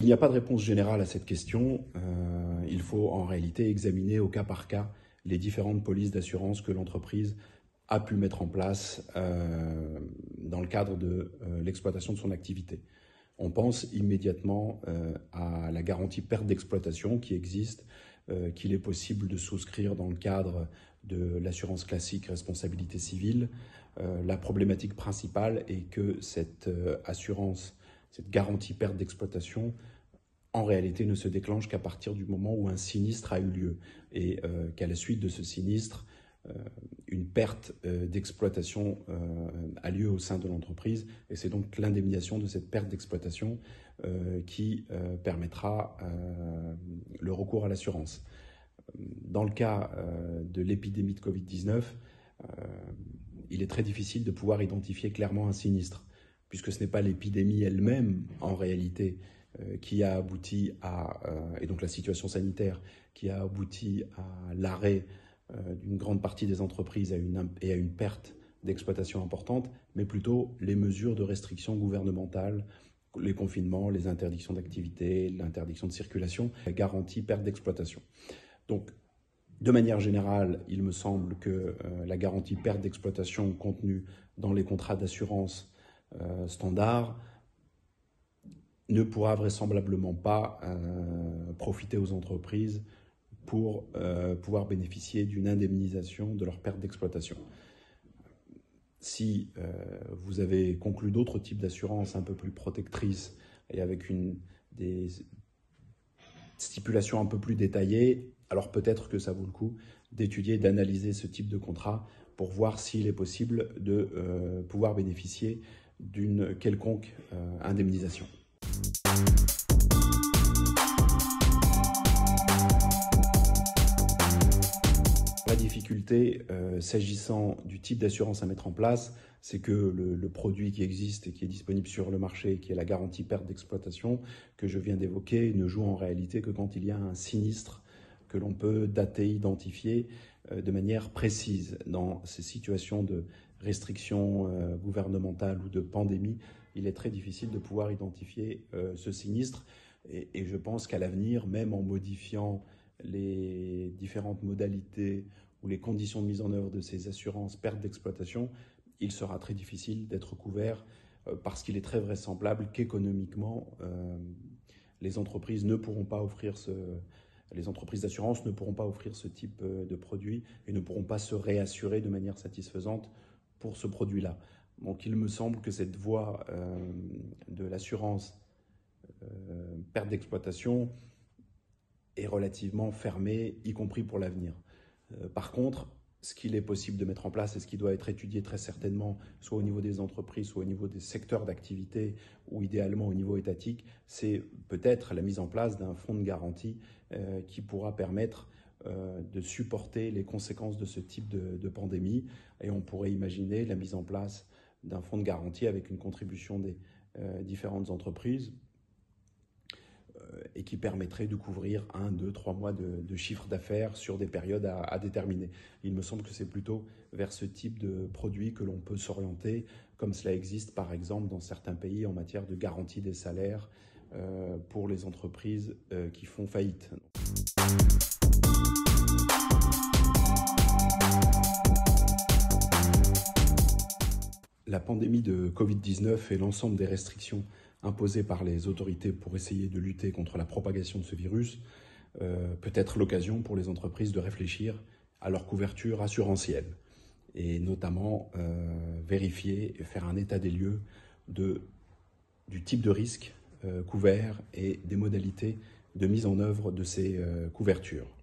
Il n'y a pas de réponse générale à cette question. Il faut en réalité examiner au cas par cas les différentes polices d'assurance que l'entreprise a pu mettre en place dans le cadre de l'exploitation de son activité. On pense immédiatement à la garantie perte d'exploitation qui existe, qu'il est possible de souscrire dans le cadre de l'assurance classique responsabilité civile. La problématique principale est que cette assurance, cette garantie perte d'exploitation, en réalité ne se déclenche qu'à partir du moment où un sinistre a eu lieu et qu'à la suite de ce sinistre, une perte d'exploitation a lieu au sein de l'entreprise et c'est donc l'indemnisation de cette perte d'exploitation qui permettra le recours à l'assurance. Dans le cas de l'épidémie de Covid-19, il est très difficile de pouvoir identifier clairement un sinistre puisque ce n'est pas l'épidémie elle-même en réalité qui a abouti à, et donc la situation sanitaire, qui a abouti à l'arrêt d'une grande partie des entreprises et à une perte d'exploitation importante, mais plutôt les mesures de restriction gouvernementale, les confinements, les interdictions d'activité, l'interdiction de circulation, la garantie perte d'exploitation. Donc, de manière générale, il me semble que la garantie perte d'exploitation contenue dans les contrats d'assurance standard ne pourra vraisemblablement pas profiter aux entreprises pour pouvoir bénéficier d'une indemnisation de leur perte d'exploitation. Si vous avez conclu d'autres types d'assurances un peu plus protectrices et avec des stipulations un peu plus détaillées, alors peut-être que ça vaut le coup d'étudier, d'analyser ce type de contrat pour voir s'il est possible de pouvoir bénéficier d'une quelconque indemnisation. La difficulté, s'agissant du type d'assurance à mettre en place, c'est que le produit qui existe et qui est disponible sur le marché, qui est la garantie perte d'exploitation, que je viens d'évoquer, ne joue en réalité que quand il y a un sinistre que l'on peut dater, identifier de manière précise. Dans ces situations de restrictions gouvernementales ou de pandémie, il est très difficile de pouvoir identifier ce sinistre et je pense qu'à l'avenir, même en modifiant les différentes modalités ou les conditions de mise en œuvre de ces assurances perte d'exploitation, il sera très difficile d'être couvert parce qu'il est très vraisemblable qu'économiquement, les entreprises d'assurance ne pourront pas offrir ce type de produit et ne pourront pas se réassurer de manière satisfaisante pour ce produit-là. Donc il me semble que cette voie de l'assurance perte d'exploitation est relativement fermée, y compris pour l'avenir. Par contre, ce qu'il est possible de mettre en place et ce qui doit être étudié très certainement, soit au niveau des entreprises, soit au niveau des secteurs d'activité ou idéalement au niveau étatique, c'est peut-être la mise en place d'un fonds de garantie qui pourra permettre de supporter les conséquences de ce type de pandémie. Et on pourrait imaginer la mise en place d'un fonds de garantie avec une contribution des différentes entreprises et qui permettrait de couvrir 1, 2, 3 mois de chiffre d'affaires sur des périodes à déterminer. Il me semble que c'est plutôt vers ce type de produit que l'on peut s'orienter, comme cela existe par exemple dans certains pays en matière de garantie des salaires pour les entreprises qui font faillite. La pandémie de Covid-19 et l'ensemble des restrictions imposées par les autorités pour essayer de lutter contre la propagation de ce virus peut être l'occasion pour les entreprises de réfléchir à leur couverture assurantielle et notamment vérifier et faire un état des lieux du type de risque couvert et des modalités de mise en œuvre de ces couvertures.